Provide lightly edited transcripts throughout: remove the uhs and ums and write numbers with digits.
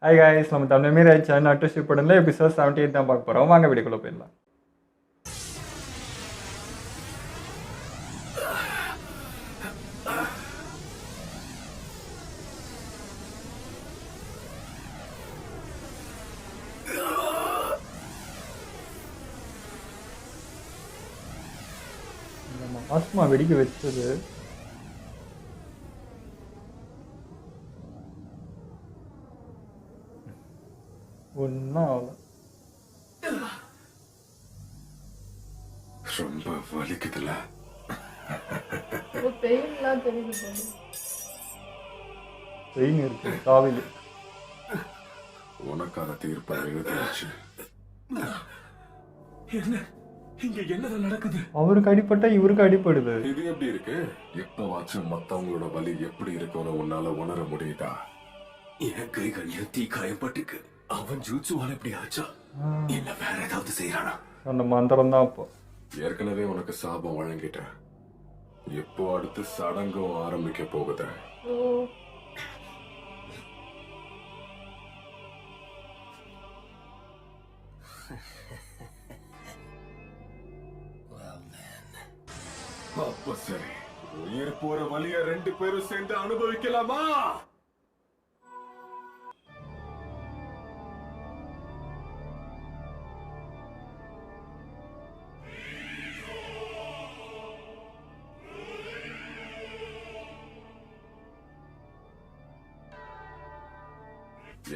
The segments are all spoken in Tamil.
ஹாய் காய்ஸ், நம்ம தமிழ் மீறி சேனல் அட்டர்ஷிப் படல எபிசோட் 78 தான் பார்க்க போகிறோம். வாங்க வீடியோக்குள்ளே போயிடலாம். நம்ம ஆஸ்மா வெடிக்க வச்சது ஒன்றும் ஆகல. ரொம்ப வலிக்குதுல. பெயின் இருக்கு காவில. உனக்கான தீர்ப்பை எழுதி வச்சு என்ன இங்க என்னதான் நடக்குது? அவருக்கு அடிப்பட்டா இவருக்கு அடிப்படுது. இது எப்படி இருக்கு? எப்பவாச்சும் மத்தவங்களோட வலி எப்படி இருக்கும்னு உன்னால உணர முடியுதா? என் கைகள் தீ காயப்பட்டுக்கு. அவன் ஜூச்சுவால எப்படி ஆச்சா? இல்ல வேற ஏதாவது செய்யறானா? அந்த மந்திரம் தான் அப்போ. ஏற்கனவே உனக்கு சாபம் வழங்கிட்டேன். இப்போ அடுத்து சடங்கும் ஆரம்பிக்க போகுது. அப்ப சரி, உயிர் போற வலிய ரெண்டு பேரும் சேர்ந்து அனுபவிக்கலாமா?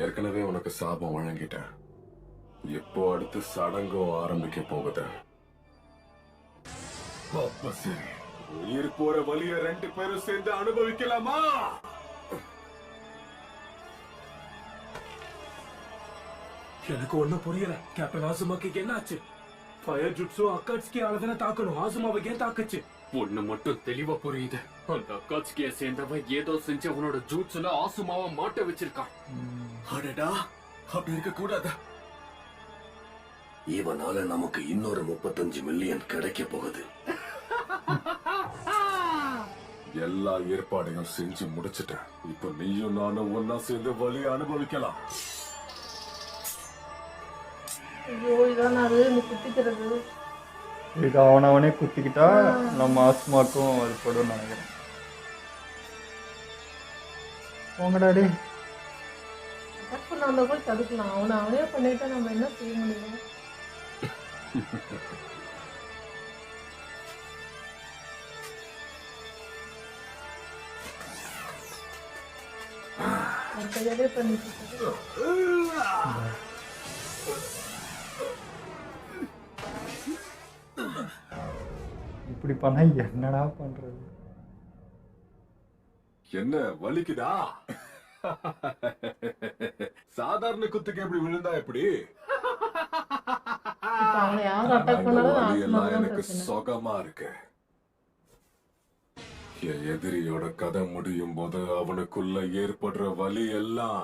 ஏற்கனவே உனக்கு சாபம் வழங்கிட்டேன். இப்போ அடுத்து சடங்கும் ஆரம்பிக்க போகுது. அப்ப சரி, உயிர் போற வலிய ரெண்டு பேரும் சேர்ந்து அனுபவிக்கலாமா? எனக்கு ஒண்ணும் புரியல. கேப்டன் ஆசுமாக்கு என்னாச்சு? Fire jutsu அக்காட்ஸ்கி ஆளதான தாக்கணும். ஆசுமாவை ஏன் தாக்குச்சு? ஒண்ணு மட்டும் தெளிவா புரியுது. அந்த அக்காட்ஸ்கிய சேர்ந்தவன் ஏதோ செஞ்சு அவனோட ஜூட்ஸ்ல ஆசுமாவை மாட்ட வச்சிருக்கான். அடடா, அப்படி இருக்க கூடாது. இவனால நமக்கு இன்னொரு 35 மில்லியன் கிடைக்க போகுது. எல்லா ஏற்பாடையும் செஞ்சு முடிச்சிட்டேன். இப்ப நீயும் நானும் ஒன்னா சேர்ந்து வலிய அனுபவிக்கலாம். இது அவனவனே குத்திக்கிட்டா நம்ம ஆஸ்மாக்கும் அது படும் நினைக்கிறேன். போங்கடாடி. தடுக்கலாம். அவனே பண்ணிட்டா நம்ம என்ன செய்ய முடியும்? இப்படி பண்ணா என்னடா பண்றது? என்ன வலிக்குதா? சாதாரண குத்துக்கு எப்படி விழுந்தா எப்படி? எனக்கு சுகமா இருக்கு. என் எதிரியோட கதை முடியும் போது அவனுக்குள்ள ஏற்படுற வலி எல்லாம்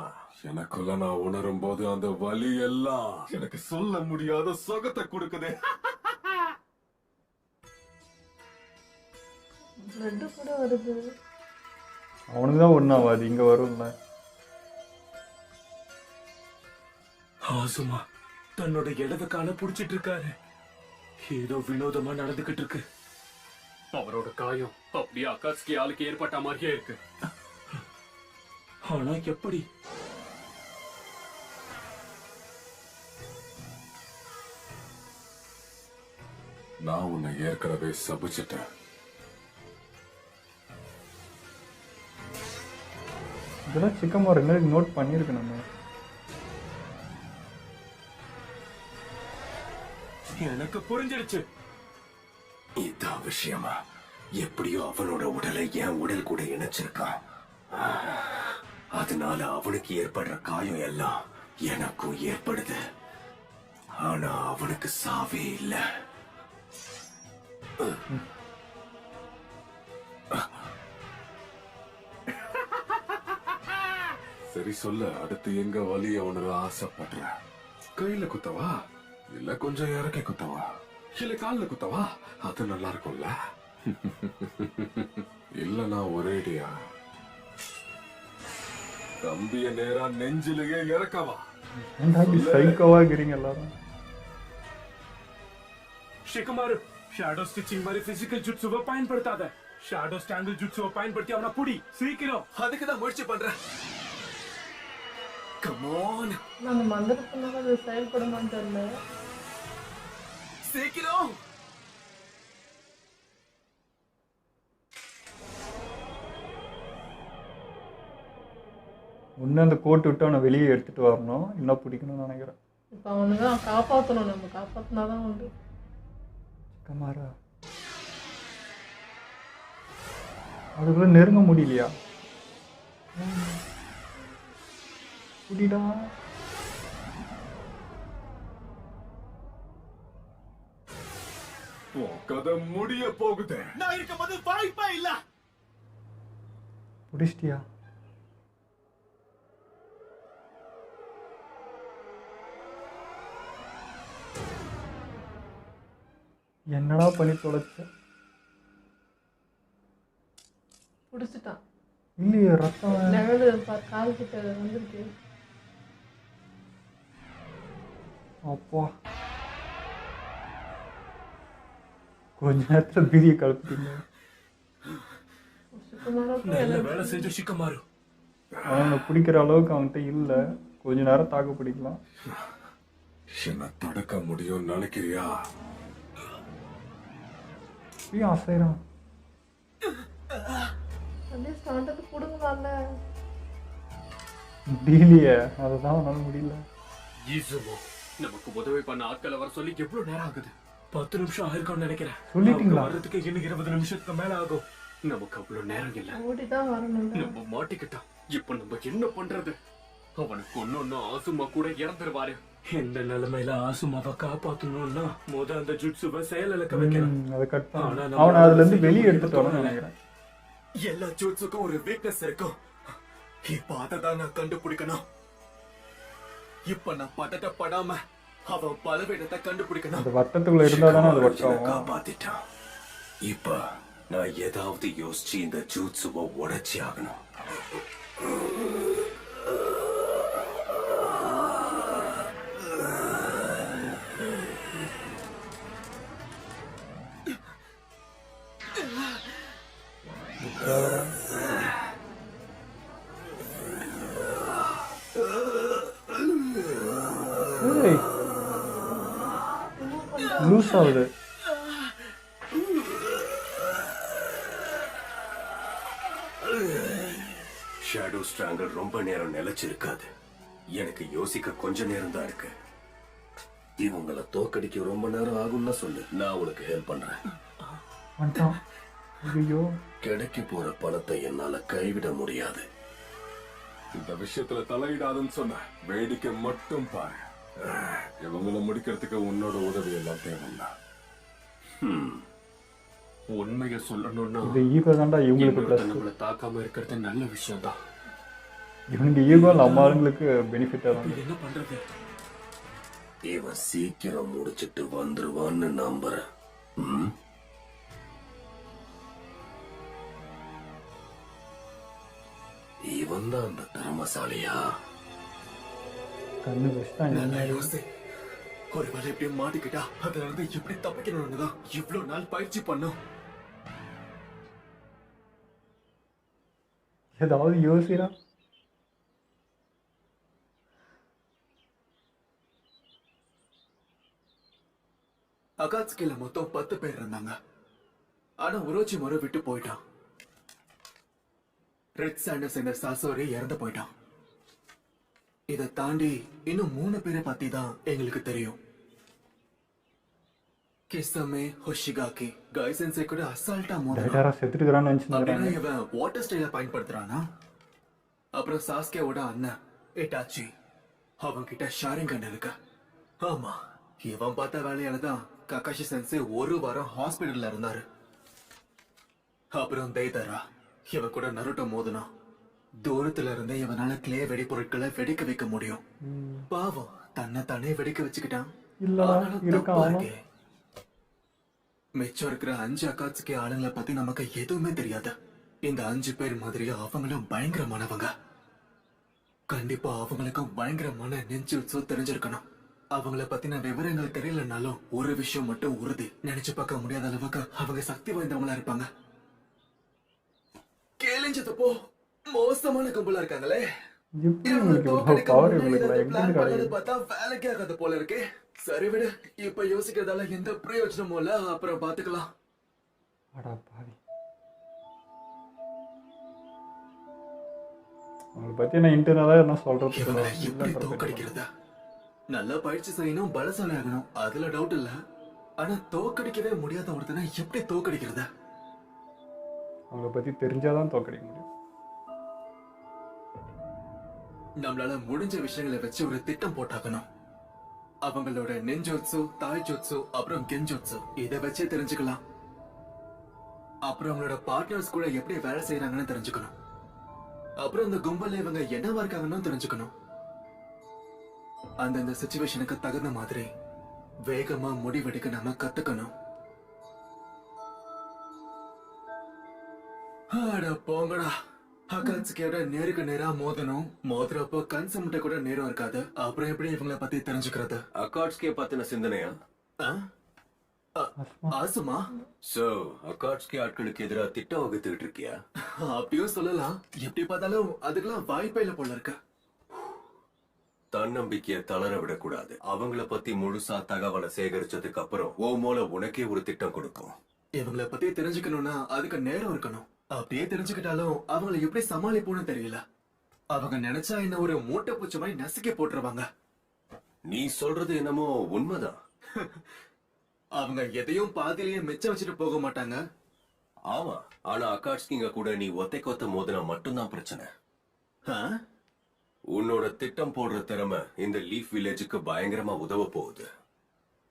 எனக்குள்ள நான் உணரும் போது அந்த வலி எல்லாம் எனக்கு சொல்ல முடியாத சுகத்தை கொடுக்குது. அவனுக்குதான் ஒன்றும் ஆகாது, இங்க வரும்ல. ஆசுமா தன்னோட இடது கால புடிச்சிட்டு இருக்காரு. ஏதோ வினோதமா நடந்துகிட்டு இருக்கு. அவரோட காயம் அப்படியே அக்காட்ஸ்கி ஆளுக்கு ஏற்பட்ட மாதிரியே இருக்கு. ஆனா எப்படி? நான் உன்னை ஏற்கனவே சபிச்சிட்டேன். இதெல்லாம் சிக்கமா ரெண்டு நோட் பண்ணியிருக்கு நம்ம. எனக்கு புரிஞ்சிடுச்சு. இதான் விஷயமா? எப்படியோ அவனோட உடலை என் உடல் கூட இணைச்சிருக்கான். அதனால அவனுக்கு ஏற்படுற காயம் எல்லாம் எனக்கும் ஏற்படுது. ஆனா அவனுக்கு சாவே இல்ல. சரி சொல்லு, அடுத்து எங்க வலிய உணர ஆசைப்படுற? கையில குத்தவா, இல்ல கொஞ்சம் இறக்கி குத்தவா, இல்ல கால்ல குத்தவா? அது நல்லா இருக்கும்ல. இல்ல நான் ஒரேடியா தம்பிய நேரா நெஞ்சிலேயே இறக்கவா. ஏன்டா இப்படி சைக்கோவா இருக்கிறீங்க எல்லாரும்? ஷிகமாரு ஷேடோ ஸ்டிச்சிங் மாதிரி பிசிக்கல் ஜுட்சுவை பயன்படுத்தாத. ஷேடோ ஸ்டாங்கிள் ஜுட்சுவை பயன்படுத்தி அவனை புடி சீக்கிரம். அதுக்கு தான் முயற்சி பண்றேன். கம் ஆன், நான் மந்திரத்தினால அது செயல்படுமான்னு தெரியல. சீக்கிரம். ஒன்று அந்த கோட்டு விட்டு அவனை வெளியே எடுத்துட்டு வரணும், இன்னும் பிடிக்கணும்னு நினைக்கிறேன். இப்போ அவனை தான் காப்பாற்றணும், நம்ம காப்பாற்றினா தான் உண்டு. கமாரா அதுக்குள்ள நெருங்க முடியலையா? புடிடா. உன் கதை முடிய போகுது. நான் இருக்கும்போது வாய்ப்பே இல்ல. புடிச்சிட்டியா? என்னடா பண்ணி தொலைச்ச? பிடிச்சிட்டான். இல்லையே, ரத்தம். லெவலு கால் கிட்ட வந்துருக்கு. அப்பா கொஞ்ச நேரத்துல பீதியை கலப்பிட்டீங்க. நல்ல வேலை செஞ்ச ஷிகமாரு. அவனை பிடிக்கிற அளவுக்கு அவன்கிட்ட இல்லை, கொஞ்ச நேரம் தாக்கு பிடிக்கலாம். என்ன தடுக்க முடியும் நினைக்கிறியா? ஏன் அசைறான்? அப்படியே ஸ்டாண்டர்டு கொடுங்களாம்ல. முடியலையே, அதுதான் அவனால முடியல. ஈசுமோ, நமக்கு உதவி பண்ண ஆட்களை வர சொல்லி எவ்வளவு நேரம் ஆகுது? 10 நிமிஷம் ஆயிருக்கும்னு நினைக்கிறேன். சொல்லிட்டீங்களா? அவங்க வர்றதுக்கு இன்னும் 20 நிமிஷத்துக்கு மேல ஆகும். நமக்கு அவ்வளவு நேரம் இல்ல. ஓடிதான் வரணும்ல. நம்ம மாட்டிக்கிட்டான். இப்ப நம்ம என்ன பண்றது? அவனுக்கு ஒன்னொன்னு ஆசுமா கூட இறந்துருவாரு. இந்த நிலைமையில ஆசுமாவை காப்பாத்தணும்னா அந்த ஜுட்சுவை செயலிழக்க வைக்கணும். அதை கட் ஆனா பண்ண நம்ம அவனை அதுல இருந்து வெளியே எடுத்துட்டு வரணும்னு நினைக்கிறேன். எல்லா ஜூட்ஸுக்கும் ஒரு வீக்னஸ் இருக்கும். இப்ப அதை நான் கண்டுபிடிக்கணும். இப்ப நான் பதட்டப்படாம அவன் பலவீனத்தை கண்டுபிடிக்கணும். அந்த வட்டத்துக்குள்ள இருந்தா தானே அது ஒர்க் ஆகும். காப்பாத்திட்டான். இப்ப நான் ஏதாவது யோசிச்சு இந்த ஜூட்ஸுவை உடைச்சி ஆகணும். லூஸ் ஆகுது. ஷேடோ ஸ்ட்ராங்கர் ரொம்ப நேரம் நிலைச்சிருக்காது. எனக்கு யோசிக்க கொஞ்ச நேரம் தான் இருக்கு. இவங்களை தோக்கடிக்க ரொம்ப நேரம் ஆகும்னா சொல்லு, நான் உனக்கு ஹெல்ப் பண்றேன். வந்துட்டான். ஐயோ, கிடைக்க போற பணத்தை என்னால கைவிட முடியாது. இந்த விஷயத்துல தலையிடாதுன்னு சொன்ன, வேடிக்கை மட்டும் பாரு. இவங்களை முடிக்கிறதுக்கு உன்னோட உதவி எல்லாம் தேவையில்ல. உண்மையை சொல்லணும்னா இந்த ஈகோ தான்டா இவங்களுக்கு பிளஸ். நம்மளை தாக்காம இருக்கிறது நல்ல விஷயம் தான். இவனுக்கு ஈகோ நம்ம ஆளுங்களுக்கு பெனிஃபிட்டா தான். என்ன பண்றது? இவன் சீக்கிரம் முடிச்சிட்டு வந்துருவான்னு நம்புறேன். இவன் தான் அந்த திறமசாலியா? கண்ணு வச்சுட்டான். நல்லா யோசி. ஒரு வேலை எப்படியும் மாட்டிக்கிட்டா அதுல இருந்து எப்படி தப்பிக்கணும்னு தான் இவ்வளவு நாள் பயிற்சி பண்ணும். ஏதாவது யோசிடா. அகாட்ஸ்கில மொத்தம் 10 பேர் இருந்தாங்க. ஆனா உரோச்சி முறை விட்டு போயிட்டான். ரெட் சாண்டர்ஸ் என்ற சாசோரி இறந்து போயிட்டான். இதை தாண்டி இன்னும் 3 பேரை பத்தி தான் எங்களுக்கு தெரியும். கிசமே, ஹோஷிகாக்கி, கைசென்சை கூட அசால்ட்டா மோதினான். டைரக்டா செத்துட்டுக்கிறான்னு அப்படின்னா நினைச்சுக்கிறாங்க. இவன் வாட்டர் ஸ்டைல பயன்படுத்துறானா? அப்புறம் சாஸ்கேவோட அண்ணன் இட்டாச்சி, அவன் கிட்ட ஷாரிங்கன் இருக்கு. ஆமா, இவன் பார்த்த வேலையால தான் ககாஷி சென்சே 1 வாரம் ஹாஸ்பிடல்ல இருந்தாரு. அப்புறம் தெய்தரா, இவன் கூட நருட்டோ மோதினான். தூரத்துல இருந்தே இவனால கிளே வெடிப்பொருட்களை வெடிக்க வைக்க முடியும். பாவம், தன்னை தானே வெடிக்க வச்சுக்கிட்டான். இல்லடா, ஆனாலும் இருக்கான் தப்பா அவனும். இருக்கே. மிச்சம் இருக்கிற 5 அக்காட்சுக்கே ஆளுங்களை பத்தி நமக்கு எதுவுமே தெரியாது. இந்த 5 பேர் மாதிரி அவங்களும் பயங்கரமானவங்க. கண்டிப்பா அவங்களுக்கும் பயங்கரமான நெஞ்சுச்சோ தெரிஞ்சிருக்கணும். அவங்கள பத்தின விவரங்கள் தெரியலனாலும் ஒரு விஷயம் மட்டும் உறுதி, நினைச்சு பார்க்க முடியாத அளவுக்கு அவங்க சக்தி வாய்ந்தவங்களா இருப்பாங்க. கேளிஞ்சதப்போ மோசமான கும்பலா இருக்காங்களே. எப்படி இவங்களை உங்களுக்கு இவ்வளோ தோக்கடிக்க பவர் முன்னாடி இவங்களுக்கு ஏதாவது எங்கிருந்து plan பண்ணது கிடைக்குது? பார்த்தா வேலைக்கே ஆகாத போல இருக்கே. சரி விடு, இப்ப யோசிக்கிறதால எந்த பிரயோஜனமும் இல்ல, அப்புறம் பாத்துக்கலாம். அடா பாவி, அவங்களை பற்றி நான் இன்டர்னலாக என்ன சொல்கிறது இவங்களை எப்படி தோக்கடிக்கிறது? நல்லா பயிற்சி செய்யணும், பலசாலி ஆகணும், அதுல டவுட் இல்ல. ஆனா தோக்கடிக்கவே முடியாத ஒருத்தனை எப்படி தோக்கடிக்கிறது? அவங்கள பற்றி தெரிஞ்சாதான் தோக்கடிக்க முடியும். நம்மளால முடிஞ்ச விஷயங்களை வச்சு ஒரு திட்டம் போட்டாக்கணும். அவங்களோட நெஞ்சோட்சு, தாய்ஜோட்சு, அப்புறம் கெஞ்சோட்சு இதை வச்சே தெரிஞ்சுக்கலாம். அப்புறம் அவங்களோட பார்ட்னர்ஸ் கூட எப்படி வேலை செய்யறாங்கன்னு தெரிஞ்சுக்கணும். அப்புறம் இந்த கும்பல்ல இவங்க என்னவா இருக்காங்கன்னு தெரிஞ்சுக்கணும். அந்தந்த சிச்சுவேஷனுக்கு தகுந்த மாதிரி வேகமா முடிவெடுக்க நாம கத்துக்கணும். அட போங்கடா, அக்காட்சியோட நேருக்கு நேரா மோதணும். மோதுறப்போ கண் சமட்ட கூட நேரம் இருக்காது. அப்புறம் எப்படி இவங்கள பத்தி தெரிஞ்சுக்கிறது? அக்காட்ஸ்கே பத்தின சிந்தனையா? ஆ? ஆசுமா? சோ அக்காட்ஸ்கே ஆட்களுக்கு எதிராக திட்டம் வகுத்துக்கிட்டு இருக்கியா? அப்படியும் சொல்லலாம். எப்படி பார்த்தாலும் அதுக்கெல்லாம் வாய்ப்பே இல்ல போல இருக்க. தன்னம்பிக்கைய தளர விடக்கூடாது. அவங்கள பத்தி முழுசா தகவலை சேகரிச்சதுக்கு அப்புறம் ஓ மூல உனக்கே ஒரு திட்டம் கொடுக்கும். இவங்கள பத்தி தெரிஞ்சுக்கணும்னா அதுக்கு நேரம் இருக்கணும். அப்படியே தெரிஞ்சுக்கிட்டாலும் அவங்கள எப்படி சமாளிப்போன்னு தெரியல. அவங்க நினைச்சா என்ன ஒரு மூட்டை பூச்சி மாதிரி நசுக்கி போட்டுருவாங்க. நீ சொல்றது என்னமோ உண்மைதான். அவங்க எதையும் பாதியிலேயே மிச்சம் வச்சுட்டு போக மாட்டாங்க. ஆமா, ஆனா அக்காட்ஸ்கிங்க கூட நீ ஒத்தைக்கொத்த மோதினா மட்டும்தான் பிரச்சனை. ஆ? உன்னோட திட்டம் போடுற திறமை இந்த லீஃப் வில்லேஜுக்கு பயங்கரமா உதவ போகுது.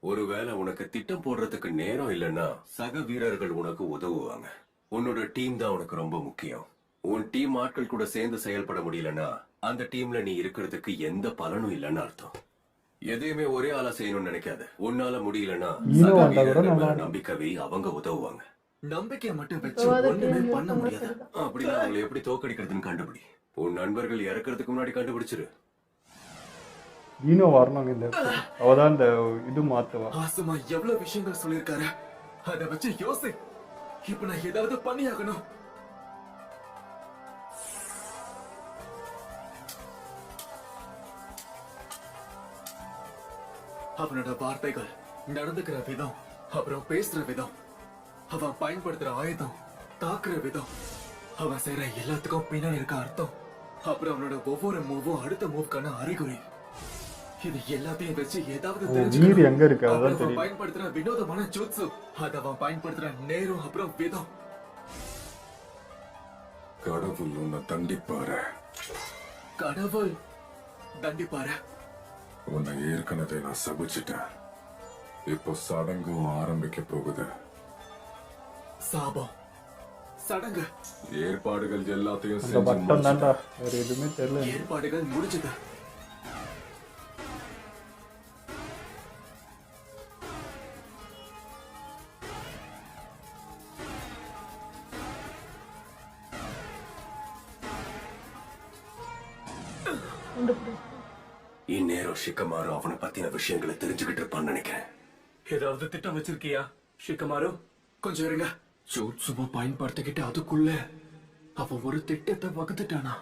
ஒருவேளை உனக்கு திட்டம் போடுறதுக்கு நேரம் இல்லைன்னா சக வீரர்கள் உனக்கு உதவுவாங்க. உன்னோட டீம் தான் உனக்கு ரொம்ப முக்கியம். உன் டீம் ஆட்கள் கூட சேர்ந்து செயல்பட முடியலன்னா அந்த டீம்ல நீ இருக்கிறதுக்கு எந்த பலனும் இல்லைன்னு அர்த்தம். எதையுமே ஒரே ஆளா செய்யணும்னு நினைக்காத. உன்னால முடியலன்னா ஹீரோ சக வந்தா கூட வீரர்கள் நல்லா மேல நம்பிக்கை வை, அவங்க உதவுவாங்க. நம்பிக்கையை மட்டும் வச்சு இப்போ அதை ஒண்ணுமே தெரிஞ்சு பண்ண யோசிச்சோம்னா முடியாது. சரிதான். அப்படின்னா அவங்களை எப்படி தோக்கடிக்கிறதுன்னு கண்டுபிடி. உன் நண்பர்கள் இறக்கிறதுக்கு முன்னாடி கண்டுபிடிச்சிரு. ஈனோ வரணுங்க இந்த episode. அவதான் இந்த இது மாத்துவா. ஆசுமா எவ்வளவு விஷயங்கள் சொல்லிருக்காரு. அத வச்சு யோசி. இப்ப நான் ஏதாவது பண்ணி ஆகணும். அவனோட வார்த்தைகள், நடந்துக்கிற விதம், அப்புறம் பேசுற விதம், அவன் பயன்படுத்துற ஆயுதம், தாக்குற விதம், அவன் செய்யற எல்லாத்துக்கும் பின்னாடி இருக்க அர்த்தம், அப்புறம் அவனோட ஒவ்வொரு மூவும் அடுத்த மூவுக்கான அறிகுறி. இது எல்லாத்தையும் வச்சு ஏதாவது வீடு தெரிஞ்சுக்கணும். எங்க இருக்கு அப்புறம் அதான் அவன் தெரியும். பயன்படுத்துற வினோதமான ஜூட்சு, அது அவன் பயன்படுத்துற நேரம், அப்புறம் விதம். கடவுள் உன்னை தண்டிப்பாரு. கடவுள் தண்டிப்பாரு. உன்னை ஏற்கனவே நான் சபிச்சிட்டேன். இப்போ சடங்கும் ஆரம்பிக்க போகுது. சாபம், சடங்கு, ஏற்பாடுகள் எல்லாத்தையும் அந்த செஞ்சு பட்டம் தான்டா, முடிச்சிட்டேன். வேற எதுவுமே தெரியல. ஏற்பாடுகள் முடிஞ்சது. இந்நேரம் ஷிகமாரு அவனை பத்தின விஷயங்களை தெரிஞ்சுக்கிட்டு இருப்பான்னு நினைக்கிறேன். ஏதாவது திட்டம் வச்சிருக்கியா ஷிகமாரு? கொஞ்சம் இருங்க. ஜூட்சுவை பயன்படுத்திக்கிட்டு அதுக்குள்ள அவன் ஒரு திட்டத்தை வகுத்துட்டானா?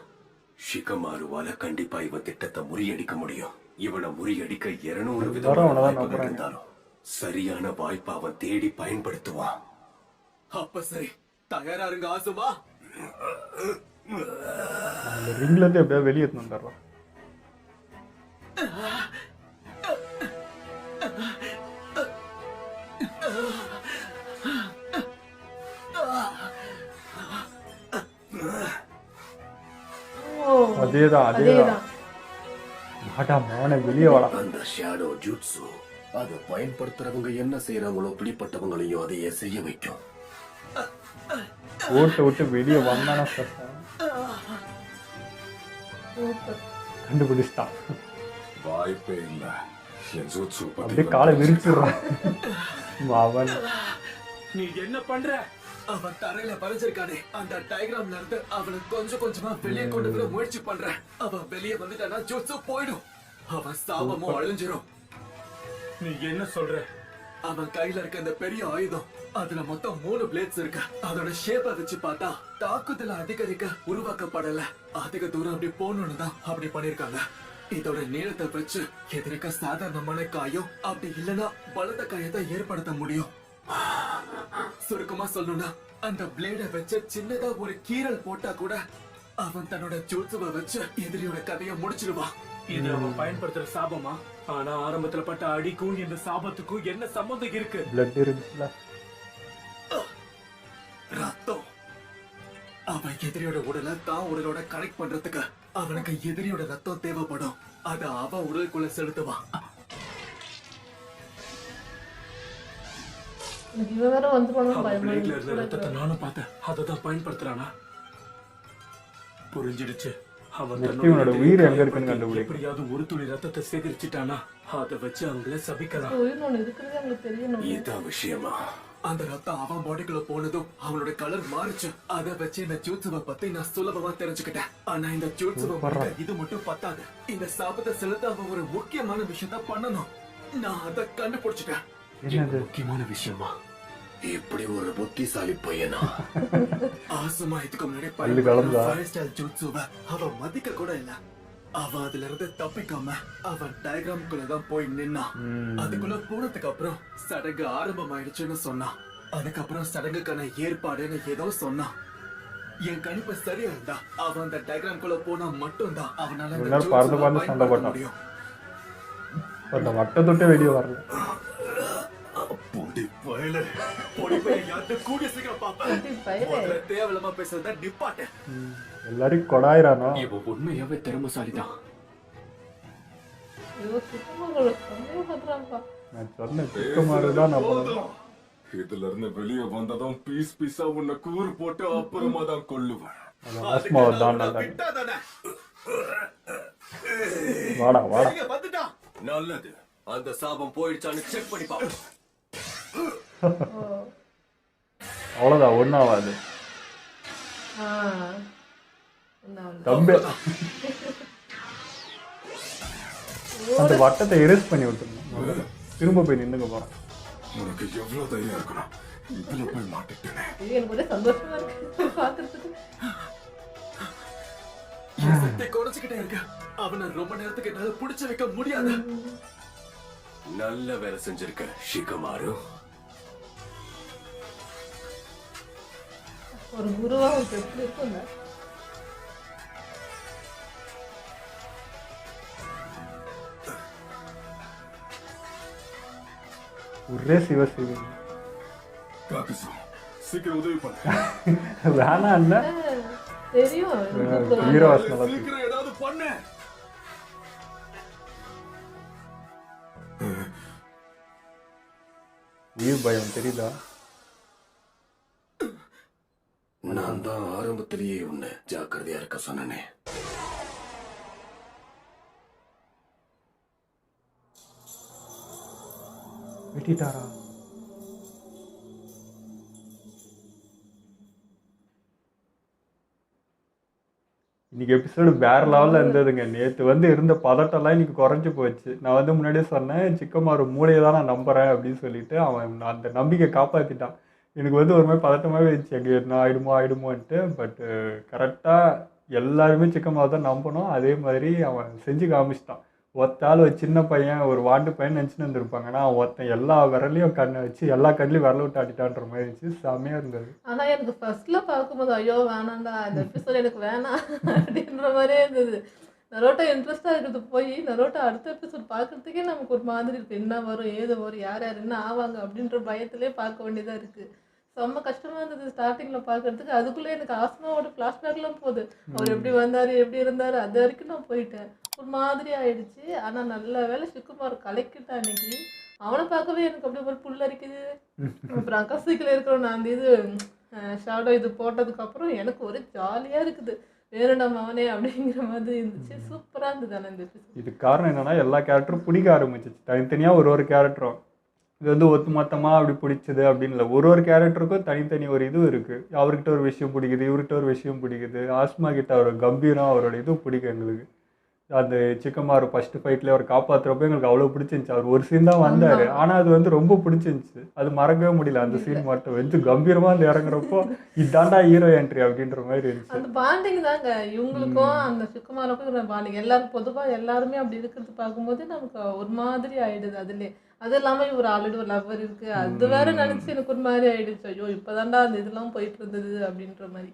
ஷிகமாருவால கண்டிப்பா இவன் திட்டத்தை முறியடிக்க முடியும். இவனை முறியடிக்க 200 வர விதமான அவனதான் வாய்ப்புகள் நம்புறாங்க. இருந்தாலும் சரியான வாய்ப்பை அவன் தேடி பயன்படுத்துவான். அப்ப சரி, தயாரா இருங்க ஆசுமா. அந்த ரிங்ல இருந்து எப்படியா வெளியே எடுத்துன்னு வந்துடுறான். ஓ, அதேதான் அதேதான். அதேதான். மாட்டா மவனை வெளியே வாடா. அந்த ஷேடோ ஜூட்ஸு அதை பயன்படுத்துறவங்க என்ன செய்யறாங்களோ பிடிப்பட்டவங்களையும் அதையே செய்ய வைக்கும். ஓட்டை விட்டு வெளியே வந்தானா சத்தம் சூப்பர். கண்டுபிடிச்சிட்டான். வாய்ப்பே இல்ல. என் ஜூட்சு பத்தி அப்படியே காலை விரிச்சிடுறான் அவன். நீ என்ன பண்ற? அவன் தரையில வரைஞ்சிருக்கானே அந்த டயக்ராம்ல இருந்து அவனை கொஞ்சம் கொஞ்சமா வெளியே கொண்டு வர முயற்சி பண்றேன். அவன் வெளியே வந்துட்டானா ஜூட்ஸு போயிடும். அவன் சாபமும் அழிஞ்சிரும். நீ என்ன சொல்ற? அவன் கையில இருக்க இந்த பெரிய ஆயுதம் அதுல மொத்தம் 3 பிளேட்ஸ் இருக்கு. அதோட ஷேப்பை வச்சு பார்த்தா தாக்குதல அதிகரிக்க உருவாக்கப்படல. அதிக தூரம் அப்படி போகணும்னு தான் அப்படி பண்ணிருக்காங்க. இதோட நீளத்தை வச்சு எதிர்க்க சாதாரணமான காயம் அப்படி இல்லைன்னா பலத்த காயத்தை ஏற்படுத்த முடியும். சுருக்கமா சொல்லணும்னா அந்த பிளேட வச்சு சின்னதா ஒரு கீறல் போட்டா கூட அவன் தன்னோட ஜூட்ஸுவை வச்சு எதிரியோட கதையை முடிச்சிருவான். இது அவன் பயன்படுத்துற சாபமா? ஆனா ஆரம்பத்துல பட்ட அடிக்கும் இந்த சாபத்துக்கும் என்ன சம்பந்தம் இருக்கு? பிளட் இருந்துச்சுல. ரத்தம். அவன் எதிரியோட உடலை தான் உடலோட கனெக்ட் பண்றதுக்கு அவனுக்கு எதிரியோட ரத்தம் தேவைப்படும். அத அவன் உடலுக்குள்ள செலுத்துவான். எனக்கு இவன் வேற வந்துருவானு அவன் பயமா பிளேட்ல இருந்த இருக்கு. ரத்தத்தை நானும் பார்த்தேன். அததான் பயன்படுத்துறானா? புரிஞ்சிடுச்சு. அவன் Next தன்னோட இவனோட எதிரியை உயிர் எங்க இருக்குன்னு காயப்படுத்தி கண்டுபிடி. எப்படியாவது ஒரு துளி ரத்தத்தை சேகரிச்சுட்டானா அதை வச்சு அவங்கள சபிக்கலாம். உயிர் ஒண்ணு இருக்கிறது அவங்களுக்கு தெரியணும். இதான் விஷயமா? அந்த ரத்தம் அவன் பாடிக்குள்ள போனதும் அவனோட கலர் மாறிச்சு. அத வச்சு இந்த ஜூட்ஸுவை பத்தி நான் சுலபமா தெரிஞ்சுக்கிட்டேன். ஆனா இந்த ஜூட்ஸுவை இது மட்டும் பத்தாது. இந்த சாபத்தை செலுத்த அவன் ஒரு முக்கியமான விஷயத்த பண்ணணும். நான் அதை கண்டுபிடிச்சிட்டேன். என்னது? முக்கியமான விஷயமா? இப்படி ஒரு புத்திசாலி பையனா? ஆசுமா இதுக்கு முன்னாடி பல்லு கலந்தா? ஃபயர் ஸ்டைல் ஜூட்ஸுவை அவன் மதிக்க கூட இல்ல. அவன் அதுல இருந்து தப்பிக்காம அவன் டயக்ராம்குள்ள தான் போய் நின்னான். அதுக்குள்ள போனதுக்கு அப்புறம் சடங்கு ஆரம்பமாயிடுச்சுன்னு சொன்னான். அதுக்கப்புறம் சடங்குக்கான ஏற்பாடுன்னு ஏதோ சொன்னான். என் கணிப்பு சரியா இருந்தா அவன் அந்த டயக்ராம்குள்ள போனா மட்டும்தான் அவனால அந்த இவனால பறந்து ஜூட்ஸுவை பறந்து சண்டை பயன்படுத்த போட்டான். முடியும். அந்த வட்டை தொட்டே வெளியே வரல. பொடி பயலே. பொடி பையன் யார்கிட்ட கூடிய சீக்கிரம் பாப்பேன். குட்டி பயலே. முதல்ல தேவையில்லாம பேசுறத நிப்பாட்டேன். எல்லாரையும் கொடாயிரானோ. இவன் உண்மையாவே திறமைசாலிதான். ஐயோ சுத்தமா ஒரு சந்தேகப்படுறான்ப்பா. நான் சொன்னேன் சிக்கமாரு தான் நான் பண்ணணும். போதும். இதுல இருந்து வெளியே வந்ததும் பீஸ் பீஸா உன்னை கூறு போட்டு அப்புறமா தான் கொல்லுவேன். அது ஆஸ்மாவை தான் நல்லா. விட்டாதானே. வாடா வாடா. இங்க வந்துட்டான். நல்லது. அந்த சாபம் போயிடுச்சான்னு செக் பண்ணி பாப்போம். அவ்வளோதான், ஒன்றும் ஆகாது. ஆ என்ன வந்து தம்பி அந்த வட்டத்தை எரேஸ் பண்ணி விட்டுருந்தோம். திரும்ப போய் நின்னுங்க போறேன். உனக்கு எவ்வளவு தைரியம் இருக்கணும். இதுல போய் மாட்டிட்டேனே. ஐயோ, எனக்கு ஒரே சந்தோஷமா இருக்கு பாக்குறதுக்கு. என் சக்தி குறைச்சுக்கிட்டே இருக்க. அவனை ரொம்ப நேரத்துக்கு என்னால புடிச்சு வைக்க முடியாது. நல்ல வேலை செஞ்சிருக்க ஷிகமாரு. ஒரு குருவா அவனுக்கு எப்படி இருக்கும்ல. ஒரே சிவசிவி. காக்கசு, சீக்கிரம் உதவி பண்ணு. வேணாம் என்ன தெரியும் வீரவாசம் நல்லா சீக்கிரம் ஏதாவது பண்ணு. உயிர் பயம் தெரியுதா? நான் தான் ஆரம்பத்திலேயே உன்னை ஜாக்கிரதையா இருக்க சொன்னனே. வெட்டிட்டாரா? இன்னைக்கு எபிசோடு வேற லெவலில் இருந்ததுங்க. நேற்று இருந்த பதட்டம்லாம் இன்னைக்கு குறைஞ்சி போச்சு. நான் முன்னாடியே சொன்னேன் சிக்கமாரு மூளையை தான் நான் நம்புறேன் அப்படின்னு சொல்லிட்டு அவன் அந்த நம்பிக்கை காப்பாற்றிட்டான். எனக்கு ஒரு மாதிரி பதட்டமாகவே இருந்துச்சு, எங்கே என்ன ஆயிடுமோன்ட்டு. பட்டு கரெக்டாக எல்லாருமே சிக்கமாவை தான் நம்பணும். அதே மாதிரி அவன் செஞ்சு காமிச்சிட்டான். ஒத்தாள் ஒரு சின்ன பையன் ஒரு வாண்டு பையன் நினச்சின்னு வந்துருப்பாங்கன்னா அவன் ஒருத்தன் எல்லா விரலையும் கண்ணை வச்சு எல்லா கண்ணிலையும் விரல விட்டு ஆட்டிட்டான்ற மாதிரி இருந்துச்சு. செம்மையாக இருந்தது. ஆனா எனக்கு ஃபர்ஸ்ட்ல பார்க்கும்போது ஐயோ வேணாண்டா இந்த எபிசோட் எனக்கு வேணாம் அப்படின்ற மாதிரியே இருந்தது. நரோட்டா இன்ட்ரெஸ்டா இருக்குது போய் நரோட்டா அடுத்த எபிசோட் பார்க்கறதுக்கே நமக்கு ஒரு மாதிரி இருக்கு. என்ன வரும் ஏது வரும் யார் யார் என்ன ஆவாங்க அப்படின்ற பயத்திலே பார்க்க வேண்டியதா இருக்கு. செம்ம கஷ்டமா இருந்தது ஸ்டார்டிங்ல பார்க்கறதுக்கு. அதுக்குள்ளே எனக்கு ஆஸ்மாவோட ஃபிளாஷ்பேக்லாம் போகுது. அவர் எப்படி வந்தாரு எப்படி இருந்தாரு அது வரைக்கும் நான் போயிட்டேன். ஒரு மாதிரி ஆயிடுச்சு. ஆனா நல்ல வேலை சிக்குமார் கலக்கிட்டான் அன்னைக்கு. அவனை பார்க்கவே எனக்கு அப்படியே ஒரு புல்லரிக்குது. அப்புறம் அக்கசிக்கில் இருக்கிறோம் நான் அந்த இது ஷாடோ இது போட்டதுக்கு அப்புறம் எனக்கு ஒரு ஜாலியா இருக்குது. வேணுடா அவனே அப்படிங்கிற மாதிரி இருந்துச்சு. சூப்பரா இருந்தது. ஆனால் இந்த எபிசோட் இதுக்கு காரணம் என்னன்னா எல்லா கேரக்டரும் பிடிக்க ஆரம்பிச்சிச்சு. தனித்தனியாக ஒரு கேரக்டரும் இது வந்து ஒட்டுமொத்தமாக அப்படி பிடிச்சது அப்படின்னு இல்லை. ஒரு ஒரு கேரக்டருக்கும் தனித்தனி ஒரு இது இருக்குது. அவர்கிட்ட ஒரு விஷயம் பிடிக்குது, இவர்கிட்ட ஒரு விஷயம் பிடிக்குது. ஆஸ்மா கிட்ட அவர் கம்பீரம், அவரோட இது பிடிக்கும் எங்களுக்கு. அந்த சிக்கமாரு ஃபர்ஸ்ட் ஃபைட்லேயே அவர் காப்பாற்றுறப்ப எங்களுக்கு அவ்வளோ பிடிச்சிருந்துச்சு. அவர் ஒரு சீன் தான் வந்தார், ஆனால் அது வந்து ரொம்ப பிடிச்சிருந்துச்சு. அது மறக்கவே முடியல அந்த சீன் மட்டும். வந்து கம்பீரமாக வந்து இறங்குறப்போ இதாண்டா ஹீரோ என்ட்ரி அப்படின்ற மாதிரி இருந்துச்சு. அந்த பாண்டிங் தாங்க இவங்களுக்கும் அந்த சுக்குமாருக்கும் இருக்கிற பாண்டிங். எல்லாரும் பொதுவாக எல்லாருமே அப்படி இருக்கிறது பார்க்கும்போது நமக்கு ஒரு மாதிரி ஆயிடுது அதுலேயே. அது இல்லாமல் இவர் ஆல்ரெடி ஒரு லவ்வர் இருக்குது, அது வேற நினச்சி எனக்கு ஒரு மாதிரி ஆயிடுச்சு. ஐயோ இப்போதான்டா அந்த இதெல்லாம் போயிட்டு இருந்தது அப்படின்ற மாதிரி.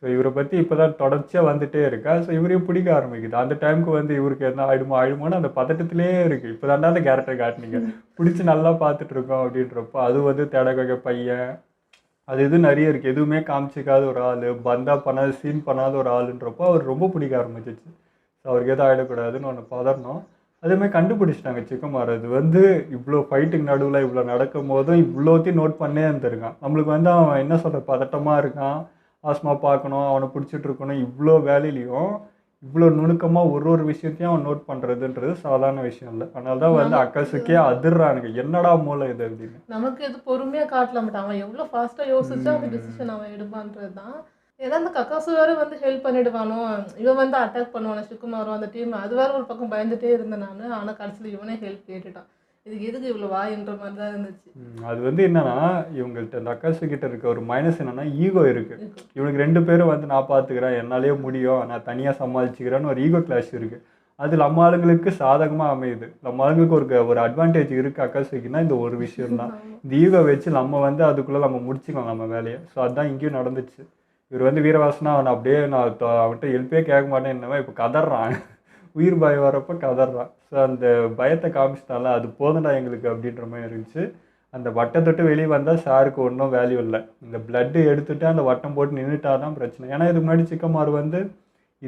ஸோ இவரை பற்றி இப்போ தான் தொடர்ச்சியாக வந்துட்டே இருக்கா. ஸோ இவரையும் பிடிக்க ஆரம்பிக்குது. அந்த டைமுக்கு வந்து இவருக்கு என்ன ஆயிடுமோன்னு அந்த பதட்டத்திலே இருக்குது. இப்போ தாண்டா அந்த கேரக்டர் காட்டினீங்க, பிடிச்சி நல்லா பார்த்துட்டு இருக்கோம் அப்படின்றப்போ அது வந்து தேடகை பையன் அது இது நிறைய இருக்குது. எதுவுமே காமிச்சிக்காத ஒரு ஆள், பந்தா பண்ணாத சீன் பண்ணாத ஒரு ஆளுன்றப்போ அவர் ரொம்ப பிடிக்க ஆரம்பிச்சிச்சு. ஸோ அவருக்கு எதுவும் ஆகிடக்கூடாதுன்னு ஒன்று பதறணும். அதேமாதிரி கண்டுபிடிச்சிட்டாங்க சிக்கமார். அது வந்து இவ்வளோ ஃபைட்டுக்கு நடுவில் இவ்வளோ நடக்கும் போதும் இவ்வளோத்தையும் நோட் பண்ணே இருந்திருக்கான். நம்மளுக்கு வந்து அவன் என்ன சொல்கிற பதட்டமாக இருக்கான், ஆஸ்மா பார்க்கணும், அவனை பிடிச்சிட்டு இருக்கணும், இவ்வளோ வேலையிலையும் இவ்வளோ நுணுக்கமாக ஒரு ஒரு விஷயத்தையும் அவன் நோட் பண்ணுறதுன்றது சாதாரண விஷயம் இல்லை. அதனால தான் வந்து அக்காசுக்கே அதிர்றானுங்க, என்னடா மூளை இது அப்படின்னு. நமக்கு எது பொறுமையாக காட்டல மாட்டான், அவன் எவ்வளோ ஃபாஸ்ட்டாக யோசிச்சா அந்த டிசிஷன் அவன் எடுப்பான்றது தான். ஏன்னா அந்த கக்காசு வேற வந்து ஹெல்ப் பண்ணிடுவானோ, இவன் வந்து அட்டாக் பண்ணுவானோ சுக்குமாரும் அந்த டீம், அது வேற ஒரு பக்கம் பயந்துட்டே இருந்தேன் நான். ஆனால் கடைசியில் இவனே ஹெல்ப் கேட்டுட்டான். இதுக்கு எதுக்கு இவ்வளோ வாயின்ற மாதிரி தான் இருந்துச்சு. அது வந்து என்னன்னா இவங்கள்ட்ட அந்த அக்காசு கிட்ட இருக்க ஒரு மைனஸ் என்னன்னா ஈகோ இருக்கு. இவனுக்கு 2 பேரும் வந்து நான் பார்த்துக்கிறேன், என்னாலேயே முடியும், நான் தனியாக சமாளிச்சுக்கிறேன்னு ஒரு ஈகோ கிளாஷ் இருக்கு. அது நம்ம ஆளுங்களுக்கு சாதகமாக அமையுது. நம்ம ஆளுங்களுக்கு ஒரு அட்வான்டேஜ் இருக்குது அக்காசுக்குன்னா இந்த ஒரு விஷயம் தான். இந்த ஈகோ வச்சு நம்ம வந்து அதுக்குள்ளே நம்ம முடிச்சுக்கலாம் நம்ம வேலையை. ஸோ அதுதான் இங்கேயும் நடந்துச்சு. இவர் வந்து வீரவாசனா அவனை அப்படியே நான் அவன்கிட்ட ஹெல்ப்பே கேட்க மாட்டேன், என்னவா இப்போ கதறான், உயிர் பயம் வரப்போ கதறான். ஸோ அந்த பயத்தை காமிச்சிட்டால அது போதும்டா எங்களுக்கு அப்படின்ற மாதிரி இருந்துச்சு. அந்த வட்டத்தை தொட்டு வெளியே வந்தால் சாருக்கு ஒன்றும் வேல்யூ இல்லை. இந்த பிளட்டு எடுத்துகிட்டு அந்த வட்டம் போட்டு நின்றுட்டா தான் பிரச்சனை. ஏன்னா இதுக்கு முன்னாடி சிக்கமார் வந்து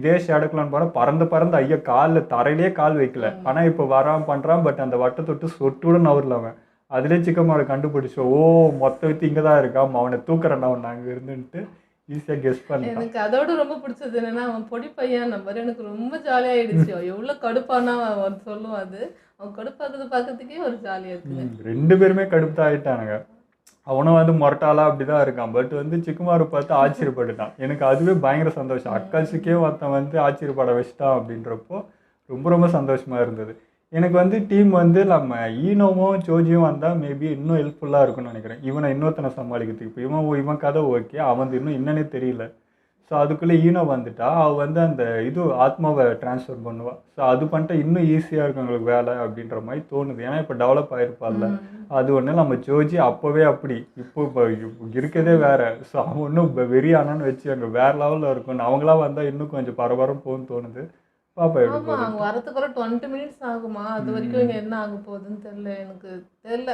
இதே ஷேடோக்கலான்னு போனால் பறந்து ஐயா காலில் தரையிலே கால் வைக்கல, ஆனால் இப்போ வரான் பண்ணுறான். பட் அந்த வட்டத்தை தொட்டு சொட்டுட நவரில் அவன் அதிலே சிக்கமாரை கண்டுபிடிச்சோம். ஓ மொத்த வித்து இங்கே தான் இருக்கான், அவனை தூக்குறேன் அவன் அங்கே இருந்துன்ட்டு ஈஸியாக கெஸ் பண்ணிட்டான். எனக்கு அதோட ரொம்ப பிடிச்சது என்னன்னா அவன் பொடி பையன் நம்பர் எனக்கு ரொம்ப ஜாலியாகிடுச்சு. எவ்வளோ கடுப்பானா அவன் சொல்லுவான். அது அவன் கடுப்பாக்குறது பார்க்கறதுக்கே ஒரு ஜாலியாக இருக்குங்க. 2 பேருமே கடுப்பு ஆகிட்டானுங்க. அவனும் வந்து மொரட்டாலாக அப்படி தான் இருக்கான். பட் வந்து சிக்குமாரை பார்த்து ஆச்சரியப்பட்டுட்டான். எனக்கு அதுவே பயங்கர சந்தோஷம். அக்காசுக்கே ஒருத்தன் வந்து ஆச்சரியப்பட வச்சிட்டான் அப்படின்றப்போ ரொம்ப ரொம்ப சந்தோஷமாக இருந்தது. எனக்கு வந்து டீம் வந்து நம்ம ஈனோவும் சோஜியும் வந்தால் மேபி இன்னும் ஹெல்ப்ஃபுல்லாக இருக்கும்னு நினைக்கிறேன். இவனை இன்னொருத்தனை சமாளிக்கிறதுக்கு. இப்போ இவன் கதை ஓகே, அவன் இன்னும் என்னன்னே தெரியல. ஸோ அதுக்குள்ளே ஈனோ வந்துட்டா அவள் வந்து அந்த இது ஆத்மாவை ட்ரான்ஸ்ஃபர் பண்ணுவாள். ஸோ அது பண்ணிட்டு இன்னும் ஈஸியாக இருக்கும் எங்களுக்கு வேலை அப்படின்ற மாதிரி தோணுது. ஏன்னா இப்போ டெவலப் ஆகிருப்பாள்ல. அது ஒன்று நம்ம ஜோஜி அப்போவே அப்படி இப்போ இருக்கதே வேறு. ஸோ அவன் இன்னும் வெறியானான்னு வச்சு அங்கே வேறு லெவலில் இருக்கும். அவங்களாம் வந்தால் இன்னும் கொஞ்சம் பரபரம் போகும்னு தோணுது. பாப்பா எப்படி ஆமா அவங்க வரதுக்குள்ள 20 மினிட்ஸ் ஆகுமா? அது வரைக்கும் இங்க என்ன ஆக போகுதுன்னு தெரியல. எனக்கு தெரியல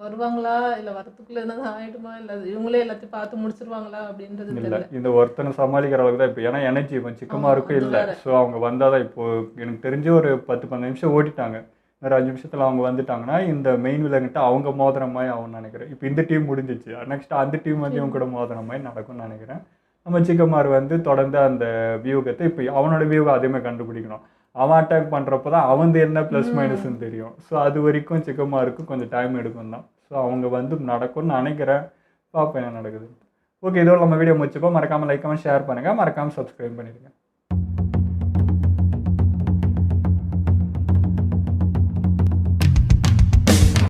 வருவாங்களா இல்ல வரத்துக்குள்ள என்னது ஆயிடுமா இல்ல இவங்களே எல்லாத்தையும் பார்த்து முடிச்சிருவாங்களா அப்படின்றது இல்லை. தெரியல. இந்த ஒருத்தனை சமாளிக்கிற அளவுக்கு தான் இப்போ. ஏன்னா எனர்ஜி இப்போ சிக்கமாருக்கும் அது இல்லை. வேற. ஸோ அவங்க வந்தால் தான் இப்போ எனக்கு தெரிஞ்சு ஒரு 10-15 நிமிஷம் ஓட்டிட்டாங்க. இன்னொரு 5 நிமிஷத்தில் அவங்க வந்துட்டாங்கன்னா இந்த மெயின் விலங்கிட்ட அவங்க மோதிர மாதிரி ஆகும்னு நினைக்கிறேன். இப்போ இந்த டீம் முடிஞ்சிச்சு, நெக்ஸ்ட் அந்த டீம் வந்து இவங்க கூட மோதிர மாதிரி நடக்கும்னு நினைக்கிறேன். நம்ம சிக்கமார் வந்து தொடர்ந்து அந்த வியூகத்தை இப்போ அவனோட வியூகம் அதேமாதிரி கண்டுபிடிக்கணும். அவன் அட்டாக் பண்ணுறப்போ தான் அவன் என்ன ப்ளஸ் மைனஸ்ன்னு தெரியும். ஸோ அது வரைக்கும் சிக்கமாருக்கு கொஞ்சம் டைம் எடுக்கும் தான். ஸோ அவங்க வந்து நடக்கும்னு நினைக்கிறேன். பார்ப்போம் என்ன நடக்குது. ஓகே, இதோட நம்ம வீடியோ முடிச்சப்போ மறக்காமல் லைக் கமெண்ட் ஷேர் பண்ணுங்கள், மறக்காமல் சப்ஸ்கிரைப் பண்ணிடுங்க.